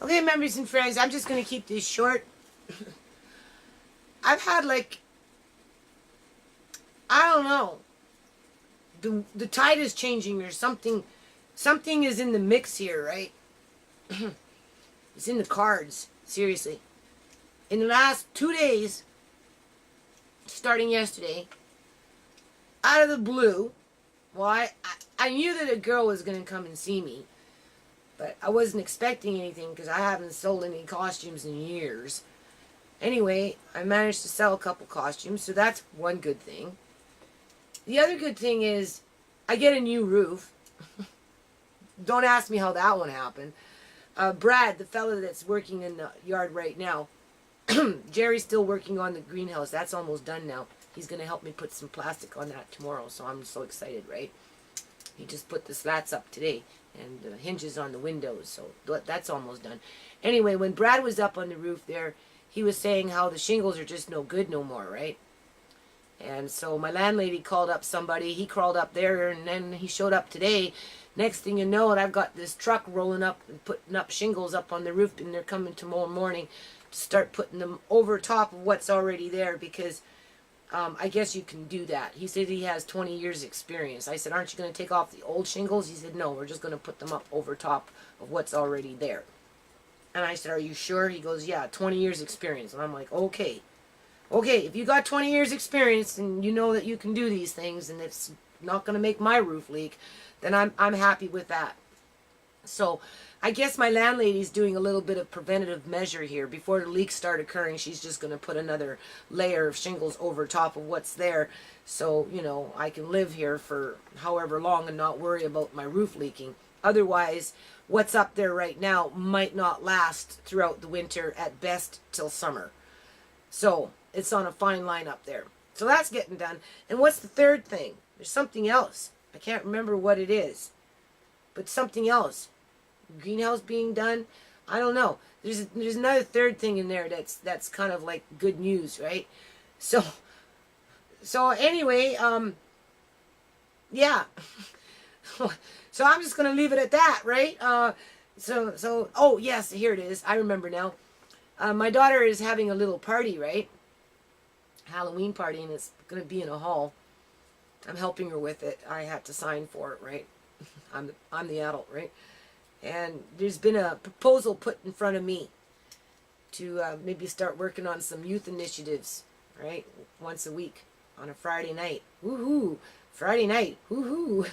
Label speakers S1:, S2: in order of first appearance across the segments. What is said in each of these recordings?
S1: Okay, members and friends, I'm just going to keep this short. I've had I don't know. The tide is changing. There's something is in the mix here, right? It's in the cards, seriously. In the last 2 days, starting yesterday, out of the blue, well, I knew that a girl was going to come and see me, but I wasn't expecting anything because I haven't sold any costumes in years. Anyway, I managed to sell a couple costumes, so that's one good thing. The other good thing is I get a new roof. Don't ask me how that one happened. Brad, the fellow that's working in the yard right now, Jerry's still working on the greenhouse. That's almost done now. He's going to help me put some plastic on that tomorrow, so I'm so excited, right? He just put the slats up today and the hinges on the windows, so that's almost done. Anyway, when Brad was up on the roof there, he was saying how the shingles are just no good no more, right? And so my landlady called up somebody. He crawled up there, and then he showed up today. Next thing you know, and I've got this truck rolling up and putting up shingles up on the roof, and they're coming tomorrow morning to start putting them over top of what's already there, because I guess you can do that. He said he has 20 years experience. I said, aren't you going to take off the old shingles? He said, no, we're just going to put them up over top of what's already there. And I said, are you sure? He goes, yeah, 20 years experience. And I'm like, okay. Okay, if you got 20 years experience and you know that you can do these things and it's not going to make my roof leak, then I'm happy with that. So I guess my landlady's doing a little bit of preventative measure here. Before the leaks start occurring, she's just going to put another layer of shingles over top of what's there. So, you know, I can live here for however long and not worry about my roof leaking. Otherwise, what's up there right now might not last throughout the winter, at best till summer. So it's on a fine line up there. So that's getting done. And what's the third thing? There's something else. I can't remember what it is. But something else. Greenhouse being done. I don't know. There's another third thing in there that's kind of like good news, right? So anyway, yeah. So I'm just gonna leave it at that, right? So oh yes, here it is. I remember now. My daughter is having a little party, right? Halloween party, and it's going to be in a hall. I'm helping her with it. I have to sign for it, right? I'm the adult, right? And there's been a proposal put in front of me to maybe start working on some youth initiatives, right? Once a week on a Friday night. Woohoo! Friday night. Woohoo!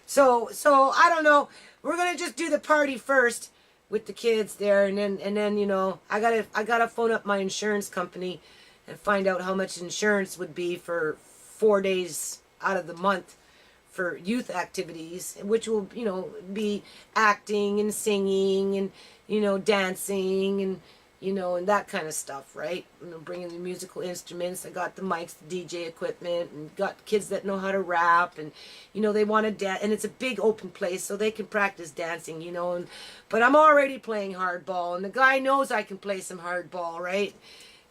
S1: So I don't know. We're gonna just do the party first with the kids there, and then you know, I gotta phone up my insurance company and find out how much insurance would be for 4 days out of the month for youth activities, which will, you know, be acting and singing and, you know, dancing and, you know, and that kind of stuff, right? You know, bringing the musical instruments. I got the mics, the DJ equipment, and got kids that know how to rap, and, you know, they want to dance, and it's a big open place so they can practice dancing, you know, but I'm already playing hardball, and the guy knows I can play some hardball, right?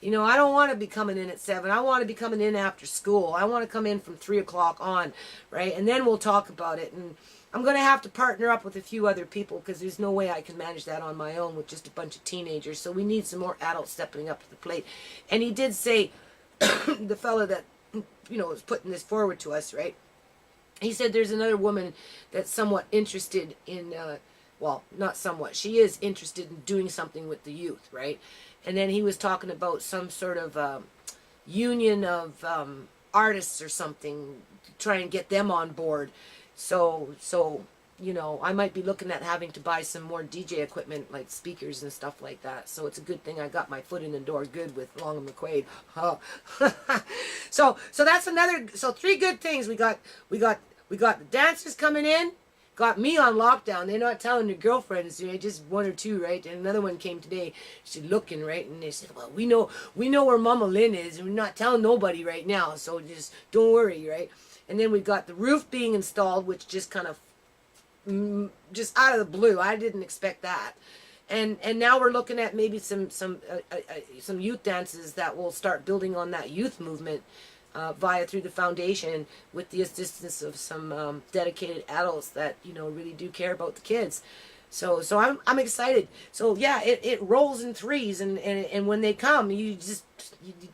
S1: You know, I don't want to be coming in at 7. I want to be coming in after school. I want to come in from 3 o'clock on, right? And then we'll talk about it. And I'm going to have to partner up with a few other people because there's no way I can manage that on my own with just a bunch of teenagers. So we need some more adults stepping up to the plate. And he did say, the fellow that, you know, was putting this forward to us, right? He said there's another woman that's somewhat interested in, well, not somewhat. She is interested in doing something with the youth, right? And then he was talking about some sort of union of artists or something to try and get them on board. So you know, I might be looking at having to buy some more DJ equipment, like speakers and stuff like that. So it's a good thing I got my foot in the door good with Long and McQuaid. Oh. So that's another. So 3 good things we got the dancers coming in. Got me on lockdown. They're not telling their girlfriends, you know, just 1 or 2, right? And another one came today. She's looking, right? And they said, well, we know where Mama Lynn is, and we're not telling nobody right now, so just don't worry, right? And then we got the roof being installed, which just kind of, just out of the blue. I didn't expect that. And now we're looking at maybe some youth dances that will start building on that youth movement. Through the foundation, with the assistance of some dedicated adults that, you know, really do care about the kids. So I'm excited. So yeah, it rolls in threes, and when they come, you just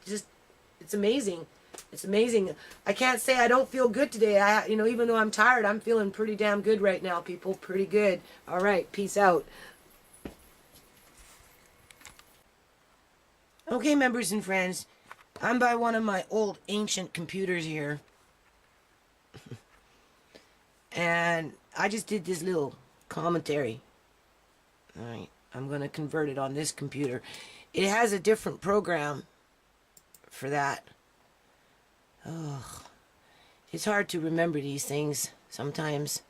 S1: it's amazing. It's amazing. I can't say I don't feel good today. Even though I'm tired, I'm feeling pretty damn good right now, people. Pretty good. All right, peace out. Okay, members and friends, I'm by one of my old ancient computers here. And I just did this little commentary. Alright, I'm going to convert it on this computer. It has a different program for that. Oh, it's hard to remember these things sometimes.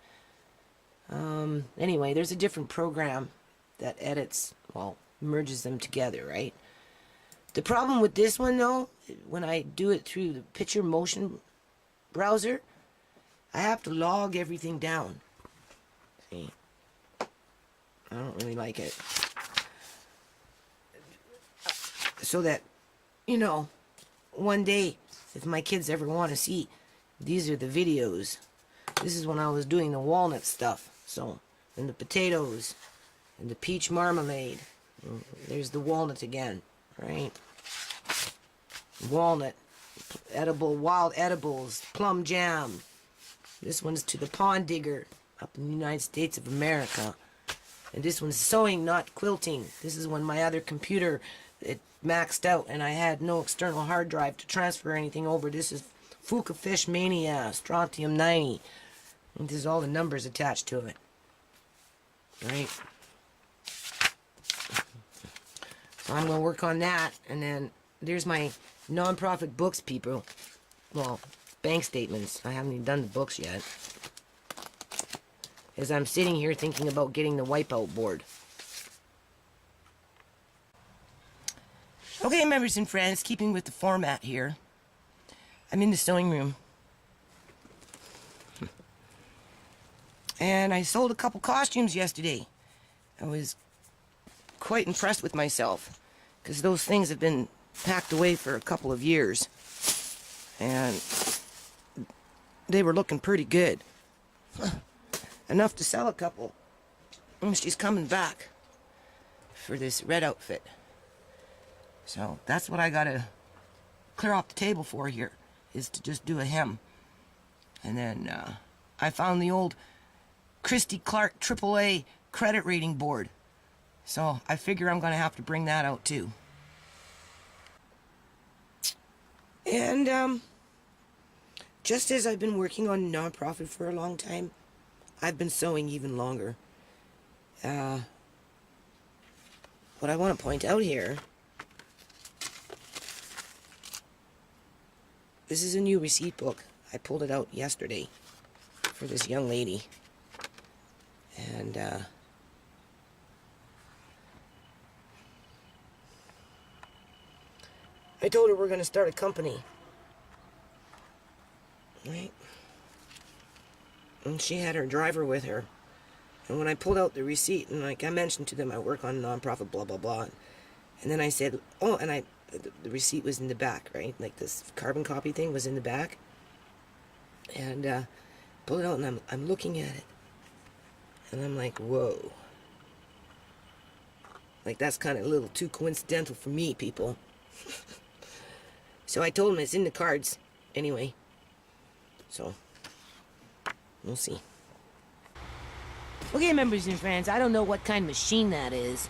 S1: Anyway, there's a different program that edits, well, merges them together, right? The problem with this one, though, when I do it through the Picture Motion browser, I have to log everything down. See? I don't really like it. So that, one day, if my kids ever want to see, these are the videos. This is when I was doing the walnut stuff. So, and the potatoes, and the peach marmalade. There's the walnut again, right? Walnut, wild edibles, plum jam. This one's to the pond digger up in the United States of America. And this one's sewing, not quilting. This is when my other computer, it maxed out and I had no external hard drive to transfer anything over. This is Fuka Fish Mania, Strontium 90. And this is all the numbers attached to it. Right? So I'm going to work on that. And then there's my nonprofit books, people. Well, bank statements. I haven't even done the books yet. As I'm sitting here thinking about getting the wipeout board. Okay, members and friends, keeping with the format here. I'm in the sewing room. And I sold a couple costumes yesterday. I was quite impressed with myself, because those things have been packed away for a couple of years. And they were looking pretty good. Enough to sell a couple. And she's coming back for this red outfit. So that's what I gotta clear off the table for here, is to just do a hem. And then I found the old Christy Clark AAA credit rating board. So I figure I'm gonna have to bring that out too. And just as I've been working on nonprofit for a long time, I've been sewing even longer. What I want to point out here, this is a new receipt book. I pulled it out yesterday for this young lady. And I told her we're going to start a company. Right? And she had her driver with her. And when I pulled out the receipt, and like I mentioned to them, I work on nonprofit, blah, blah, blah. And then I said, oh, and the receipt was in the back, right? Like this carbon copy thing was in the back. And pulled it out, and I'm looking at it. And I'm like, whoa. Like, that's kind of a little too coincidental for me, people. So I told him it's in the cards anyway. So, we'll see. Okay, members and friends, I don't know what kind of machine that is,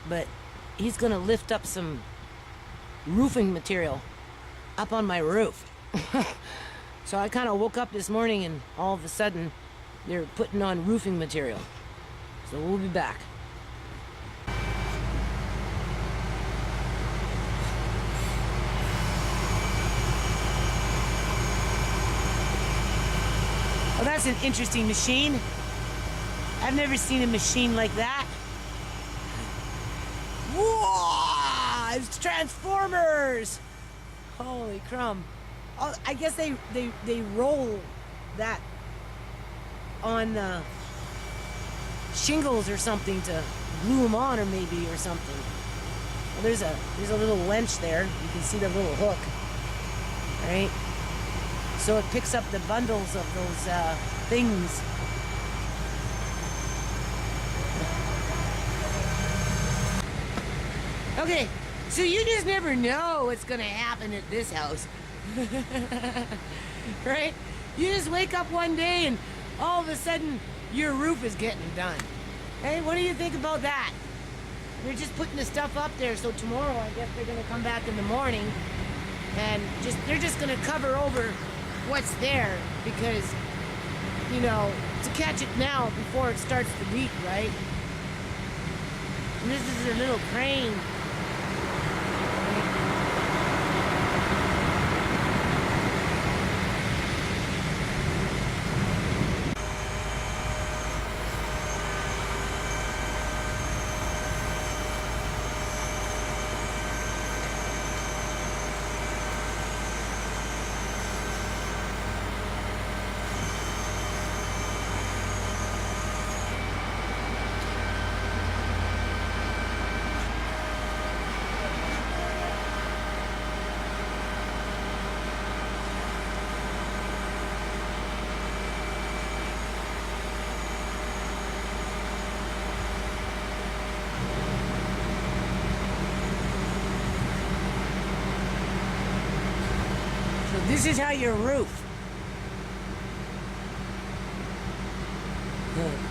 S1: but he's gonna lift up some roofing material up on my roof. So I kind of woke up this morning and all of a sudden they're putting on roofing material. So we'll be back. Well, that's an interesting machine. I've never seen a machine like that. Whoa! It's Transformers! Holy crumb. Oh, I guess they roll that on shingles or something to glue them on, or maybe, or something. Well, there's a little wench there. You can see the little hook, right? So it picks up the bundles of those things. Okay, so you just never know what's gonna happen at this house. Right? You just wake up one day and all of a sudden your roof is getting done. Hey, what do you think about that? They're just putting the stuff up there, so tomorrow I guess they're gonna come back in the morning and they're just gonna cover over what's there because, you know, to catch it now before it starts to leak, right? And this is a little crane. So this is how your roof. Good.